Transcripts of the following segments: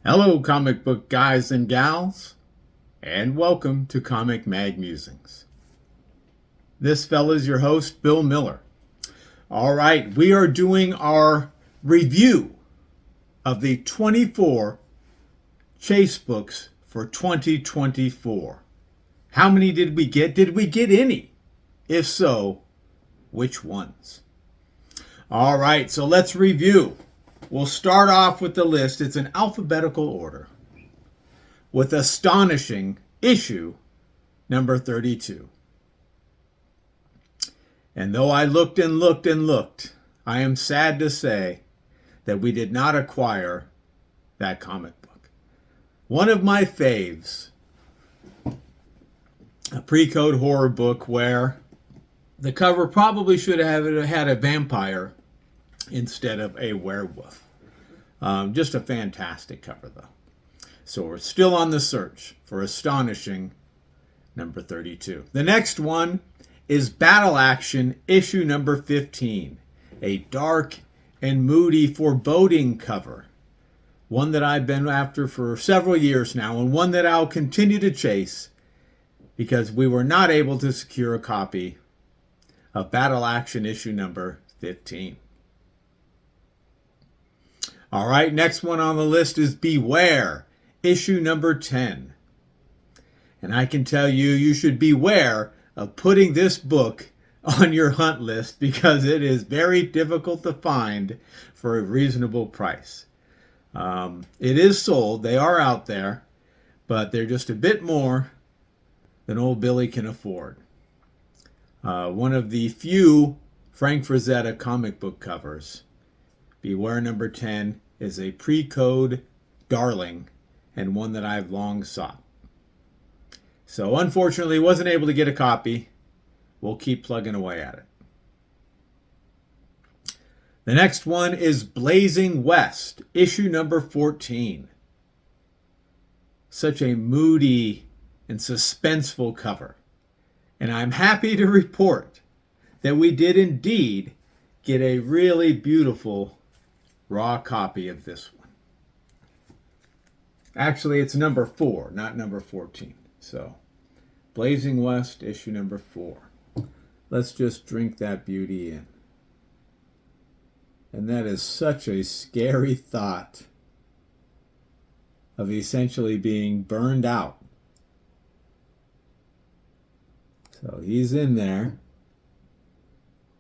Hello, comic book guys and gals, and welcome to Comic Mag Musings. This fella is your host, Bill Miller. All right, we are doing our review of the 24 chase books for 2024. How many did we get? Did we get any? If so, which ones? All right, so let's review. We'll start off with the list. It's in alphabetical order with Astonishing issue number 32. And though I looked and looked and looked, I am sad to say that we did not acquire that comic book. One of my faves, a pre-code horror book where the cover probably should have had a vampire instead of a werewolf. Just a fantastic cover, though. So we're still on the search for Astonishing number 32. The next one is Battle Action issue number 15, a dark and moody foreboding cover. One that I've been after for several years now, and one that I'll continue to chase because we were not able to secure a copy of Battle Action issue number 15. All right, next one on the list is Beware, issue number 10. And I can tell you, you should beware of putting this book on your hunt list because it is very difficult to find for a reasonable price. It is sold, they are out there, but they're just a bit more than old Billy can afford. One of the few Frank Frazetta comic book covers. Beware number 10 is a pre-code darling and one that I've long sought. So unfortunately, wasn't able to get a copy. We'll keep plugging away at it. The next one is Blazing West, issue number 14. Such a moody and suspenseful cover. And I'm happy to report that we did indeed get a really beautiful raw copy of this one. Actually, it's number 4, not number 14. So, Blazing West, issue number 4. Let's just drink that beauty in. And that is such a scary thought of essentially being burned out. So he's in there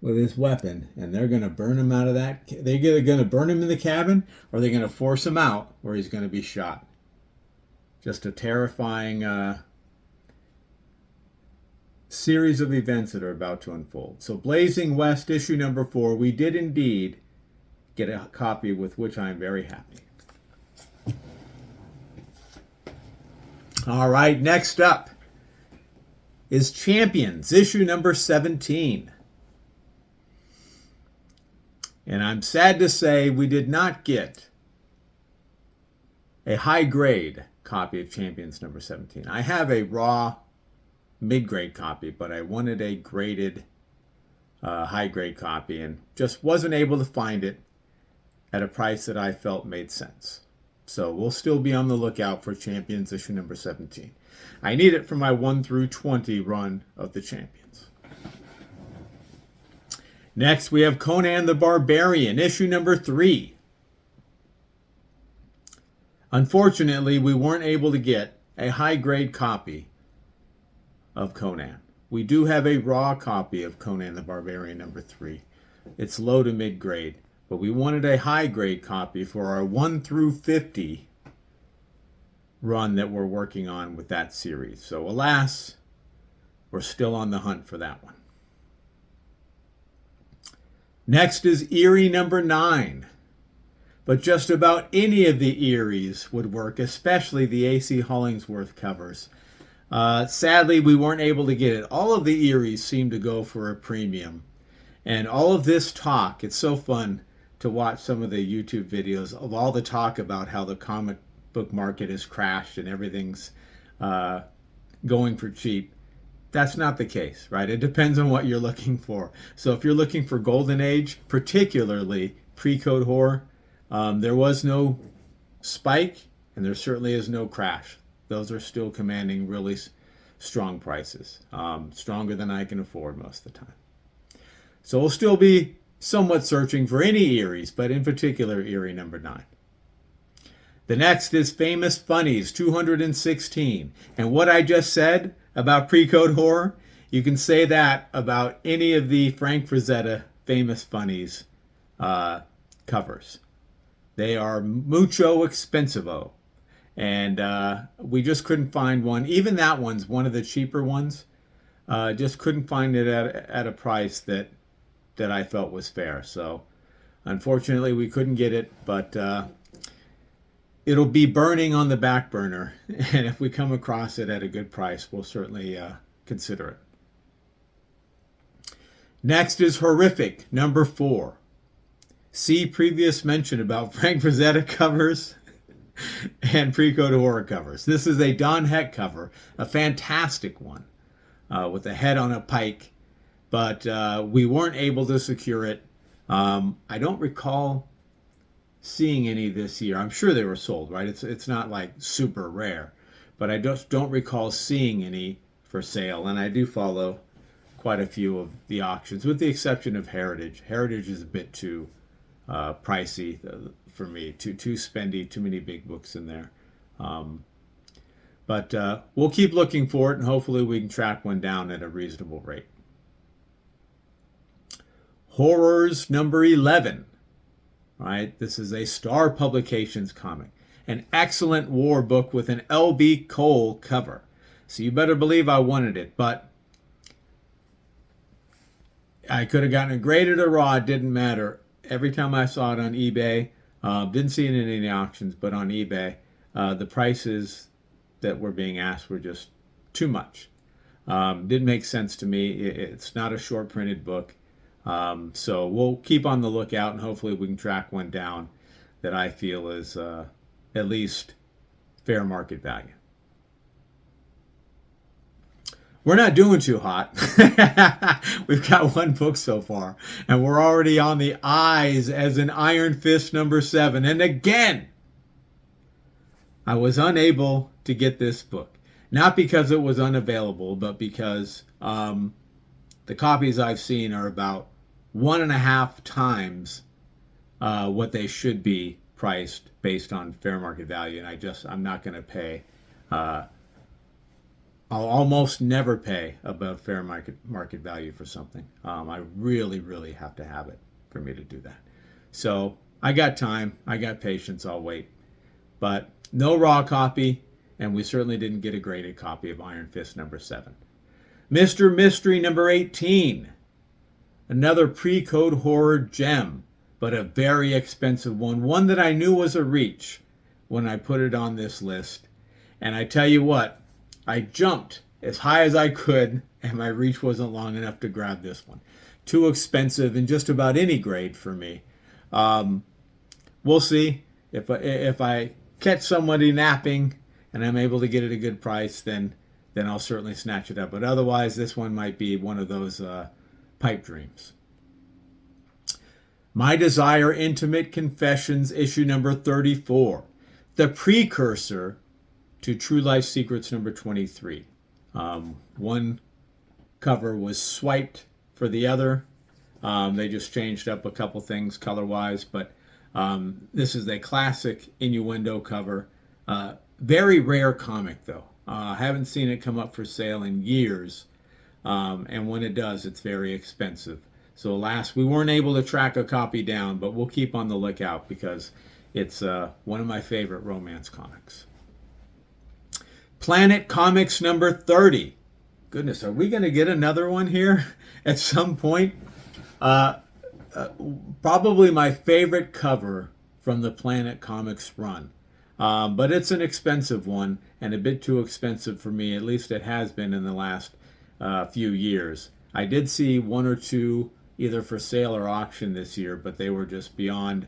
with his weapon, and they're going to burn him out of that. They're either going to burn him in the cabin, or they're going to force him out where he's going to be shot. Just a terrifying series of events that are about to unfold. So Blazing West, issue number 4, we did indeed get a copy with which I'm very happy. All right, next up is Champions, issue number 17. And I'm sad to say we did not get a high-grade copy of Champions number 17. I have a raw mid-grade copy, but I wanted a graded high-grade copy and just wasn't able to find it at a price that I felt made sense. So we'll still be on the lookout for Champions issue number 17. I need it for my 1 through 20 run of the Champions. Next, we have Conan the Barbarian, issue number 3. Unfortunately, we weren't able to get a high-grade copy of Conan. We do have a raw copy of Conan the Barbarian number 3. It's low to mid-grade, but we wanted a high-grade copy for our 1 through 50 run that we're working on with that series. So alas, we're still on the hunt for that one. Next is Eerie number 9. But just about any of the Eries would work, especially the A.C. Hollingsworth covers. Sadly, we weren't able to get it. All of the Eries seem to go for a premium. And all of this talk, it's so fun to watch some of the YouTube videos of all the talk about how the comic book market has crashed and everything's going for cheap. That's not the case, right? It depends on what you're looking for. So if you're looking for Golden Age, particularly pre-code horror, there was no spike and there certainly is no crash. Those are still commanding really strong prices, stronger than I can afford most of the time. So we'll still be somewhat searching for any Eries, but in particular Erie number 9. The next is Famous Funnies 216. And what I just said about pre-code horror, you can say that about any of the Frank Frazetta Famous Funnies covers. They are mucho expensivo. And we just couldn't find one. Even that one's one of the cheaper ones. Just couldn't find it at a price that I felt was fair. So unfortunately we couldn't get it, but it'll be burning on the back burner, and if we come across it at a good price, we'll certainly consider it. Next is Horrific, number 4. See previous mention about Frank Frazetta covers and pre-code horror covers. This is a Don Heck cover, a fantastic one, with a head on a pike, but we weren't able to secure it. I don't recall seeing any this year. I'm sure they were sold, right? It's not like super rare, but I just don't recall seeing any for sale. And I do follow quite a few of the auctions, with the exception of Heritage. Heritage is a bit too pricey for me, too spendy, too many big books in there. But we'll keep looking for it, and hopefully we can track one down at a reasonable rate. Horrors number 11. Right, this is a Star Publications comic, an excellent war book with an L.B. Cole cover. So you better believe I wanted it, but I could have gotten it graded or raw. It didn't matter. Every time I saw it on eBay, didn't see it in any auctions, but on eBay, the prices that were being asked were just too much. Didn't make sense to me. It's not a short printed book. So we'll keep on the lookout, and hopefully we can track one down that I feel is at least fair market value. We're not doing too hot. We've got one book so far, and we're already on the eyes as an Iron Fist number 7. And again, I was unable to get this book. Not because it was unavailable, but because the copies I've seen are about 1.5 times what they should be priced based on fair market value, and I'm not going to pay. I'll almost never pay above fair market value for something. I really have to have it for me to do that. So I got time, I got patience. I'll wait, but no raw copy, and we certainly didn't get a graded copy of Iron Fist number 7. Mr. Mystery number 18. Another pre-code horror gem, but a very expensive one. One that I knew was a reach when I put it on this list. And I tell you what, I jumped as high as I could, and my reach wasn't long enough to grab this one. Too expensive in just about any grade for me. We'll see. If I catch somebody napping and I'm able to get it at a good price, then I'll certainly snatch it up. But otherwise, this one might be one of those pipe dreams. My Desire Intimate Confessions, issue number 34. The precursor to True Life Secrets number 23. One cover was swiped for the other. They just changed up a couple things color-wise, but this is a classic innuendo cover. Very rare comic, though. I haven't seen it come up for sale in years, and when it does, it's very expensive. So alas, we weren't able to track a copy down, but we'll keep on the lookout because it's one of my favorite romance comics. Planet Comics number 30. Goodness, are we going to get another one here at some point? Probably my favorite cover from the Planet Comics run. But it's an expensive one, and a bit too expensive for me. At least it has been in the last few years. I did see one or two either for sale or auction this year, but they were just beyond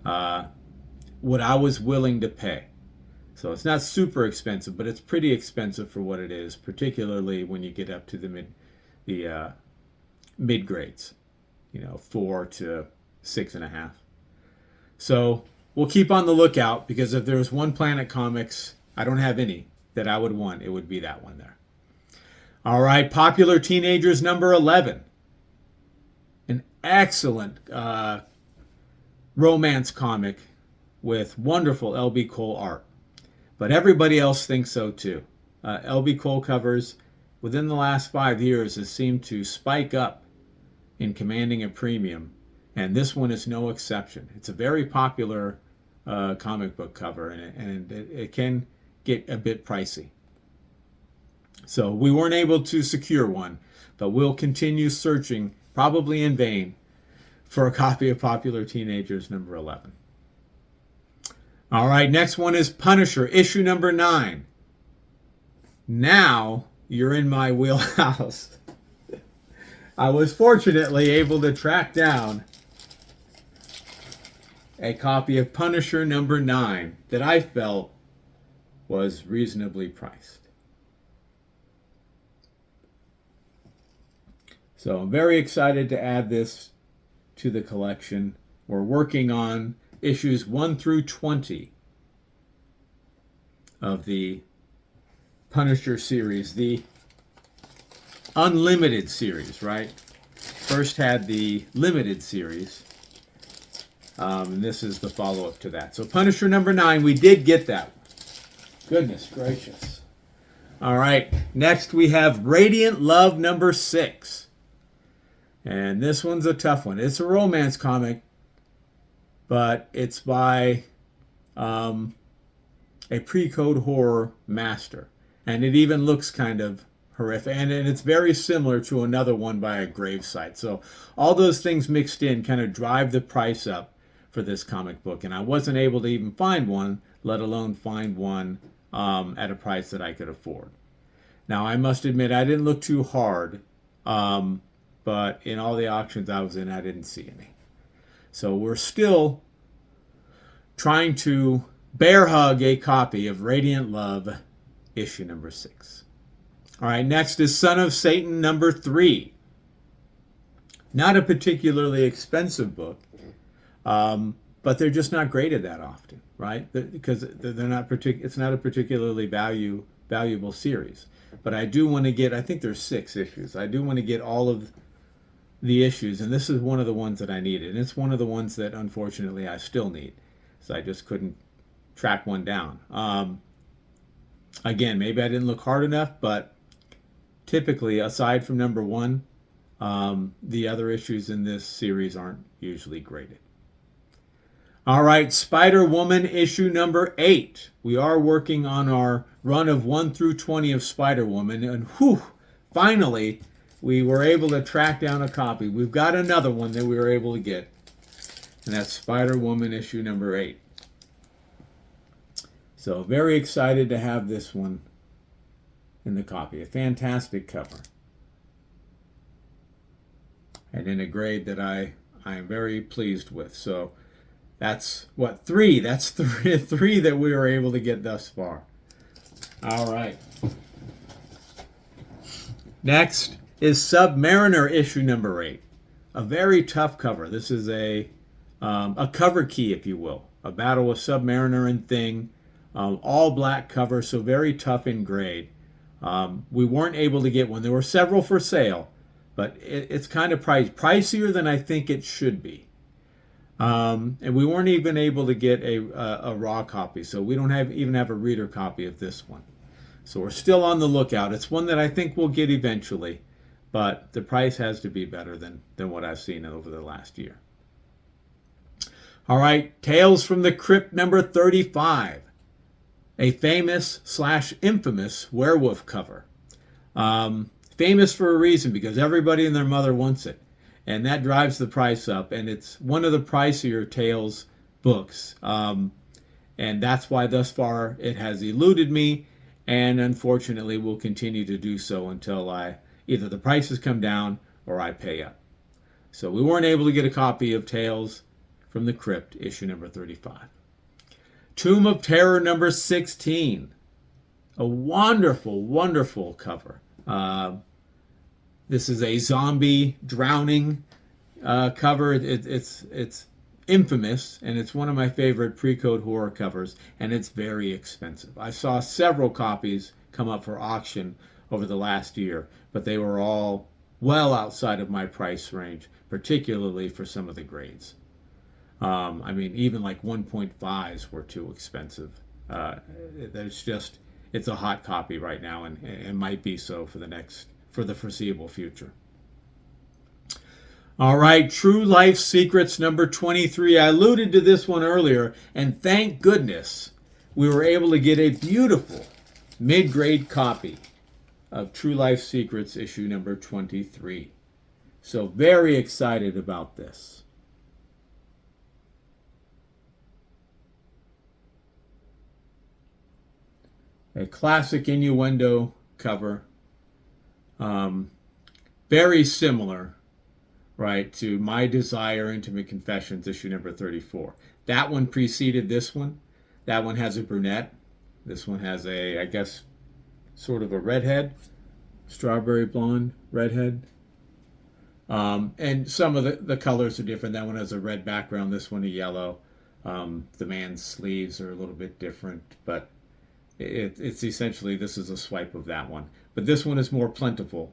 what I was willing to pay. So it's not super expensive, but it's pretty expensive for what it is, particularly when you get up to the mid grades, 4 to 6.5. So we'll keep on the lookout, because if there's one Planet Comics, I don't have any, that I would want, it would be that one there. All right, Popular Teenagers number 11. An excellent romance comic with wonderful L.B. Cole art. But everybody else thinks so too. L.B. Cole covers within the last 5 years has seemed to spike up in commanding a premium, and this one is no exception. It's a very popular comic book cover, and it can get a bit pricey. So we weren't able to secure one, but we'll continue searching, probably in vain, for a copy of Popular Teenagers number 11. All right, next one is Punisher, issue number 9. Now you're in my wheelhouse. I was fortunately able to track down a copy of Punisher number 9 that I felt was reasonably priced. So I'm very excited to add this to the collection. We're working on issues 1 through 20 of the Punisher series, the Unlimited series, right? First had the Limited series, and this is the follow-up to that. So Punisher number 9, we did get that one. Goodness gracious. All right, next we have Radiant Love number 6. And this one's a tough one. It's a romance comic, but it's by a pre-code horror master. And it even looks kind of horrific. And it's very similar to another one by a gravesite. So all those things mixed in kind of drive the price up for this comic book. And I wasn't able to even find one, let alone find one at a price that I could afford. Now, I must admit, I didn't look too hard. But in all the auctions I was in, I didn't see any. So we're still trying to bear hug a copy of Radiant Love, issue number 6. All right, next is Son of Satan number 3. Not a particularly expensive book, but they're just not graded that often, right? Because they're not it's not a particularly valuable series. But I do want to get, I think there's 6 issues. I do want to get all of the issues, and this is one of the ones that I needed. And it's one of the ones that, unfortunately, I still need. So I just couldn't track one down. Again, maybe I didn't look hard enough, but typically, aside from number 1, the other issues in this series aren't usually graded. All right, Spider-Woman issue number 8. We are working on our run of 1 through 20 of Spider-Woman, and finally, we were able to track down a copy. We've got another one that we were able to get, and that's Spider-Woman issue number 8. So very excited to have this one in the copy. A fantastic cover. And in a grade that I am very pleased with. So that's what, 3? That's 3 that we were able to get thus far. All right. Next is Submariner issue number 8. A very tough cover. This is a cover key, if you will. A battle with Submariner and Thing. All black cover, so very tough in grade. We weren't able to get one. There were several for sale, but it's kind of pricier than I think it should be. And we weren't even able to get a raw copy, so we don't even have a reader copy of this one. So we're still on the lookout. It's one that I think we'll get eventually, but the price has to be better than what I've seen over the last year. All right, Tales from the Crypt number 35. A famous/infamous werewolf cover. Famous for a reason, because everybody and their mother wants it. And that drives the price up. And it's one of the pricier Tales books. And that's why thus far it has eluded me. And unfortunately will continue to do so until either the prices come down or I pay up. So we weren't able to get a copy of Tales from the Crypt, issue number 35. Tomb of Terror number 16. A wonderful, wonderful cover. This is a zombie drowning cover. It's infamous, and it's one of my favorite pre-code horror covers, and it's very expensive. I saw several copies come up for auction over the last year, but they were all well outside of my price range, particularly for some of the grades. I mean, even like 1.5s were too expensive. It's a hot copy right now, and it might be so for the foreseeable future. All right, True Life Secrets number 23. I alluded to this one earlier, and thank goodness we were able to get a beautiful mid-grade copy of True Life Secrets issue number 23. So very excited about this. A classic innuendo cover. Very similar, right, to My Desire Intimate Confessions issue number 34. That one preceded this one. That one has a brunette. This one has a, I guess, sort of a redhead, strawberry blonde redhead. And some of the colors are different. That one has a red background. This one a yellow. The man's sleeves are a little bit different, but it's essentially, this is a swipe of that one. But this one is more plentiful.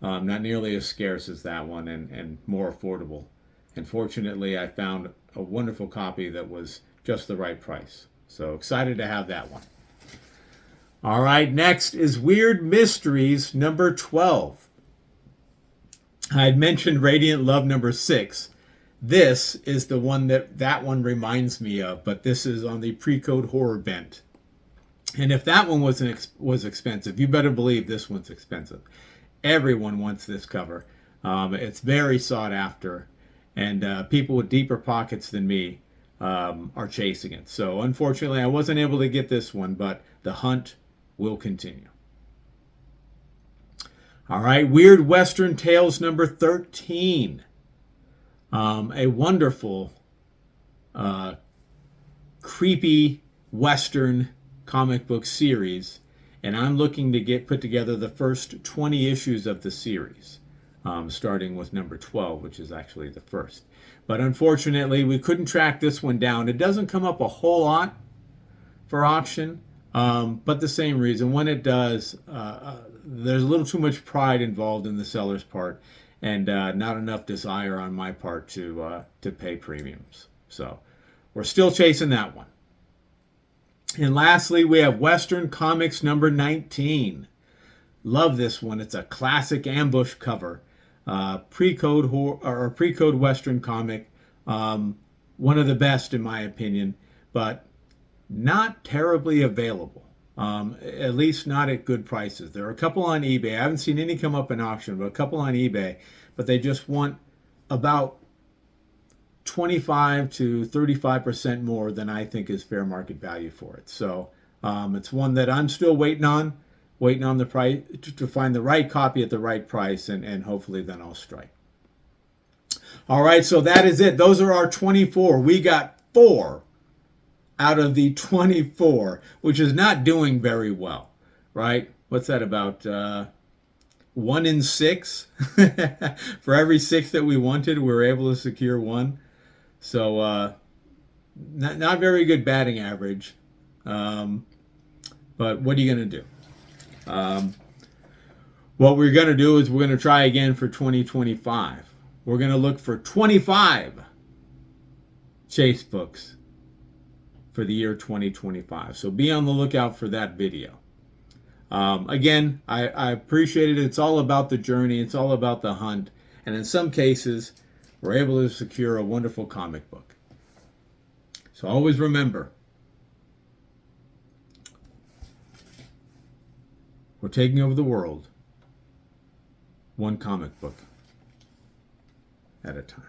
Not nearly as scarce as that one, and more affordable. And fortunately, I found a wonderful copy that was just the right price. So excited to have that one. All right, next is Weird Mysteries number 12. I had mentioned Radiant Love number 6. This is the one that one reminds me of, but this is on the pre-code horror bent. And if that one was expensive, you better believe this one's expensive. Everyone wants this cover. It's very sought after, and people with deeper pockets than me are chasing it. So unfortunately, I wasn't able to get this one, but the hunt will continue. All right, Weird Western Tales number 13. A wonderful, creepy Western comic book series, and I'm looking to put together the first 20 issues of the series, starting with number 12, which is actually the first. But unfortunately, we couldn't track this one down. It doesn't come up a whole lot for auction, but the same reason. When it does, there's a little too much pride involved in the seller's part, and not enough desire on my part to pay premiums. So we're still chasing that one. And lastly, we have Western Comics number 19. Love this one. It's a classic ambush cover. Pre-code Western comic. One of the best in my opinion, but not terribly available. At least not at good prices. There are a couple on eBay. I haven't seen any come up in auction, but a couple on eBay. But they just want about 25 to 35% more than I think is fair market value for it. So it's one that I'm still waiting on the price to find the right copy at the right price, and hopefully then I'll strike. All right, so that is it. Those are our 24. We got 4 out of the 24, which is not doing very well, right? What's that, about 1 in 6? For every 6 that we wanted, we were able to secure 1. So not very good batting average, but what are you going to do? What we're going to do is we're going to try again for 2025. We're going to look for 25 chase books for the year 2025. So be on the lookout for that video. Again, I appreciate it. It's all about the journey. It's all about the hunt. And in some cases, we're able to secure a wonderful comic book. So always remember, we're taking over the world one comic book at a time.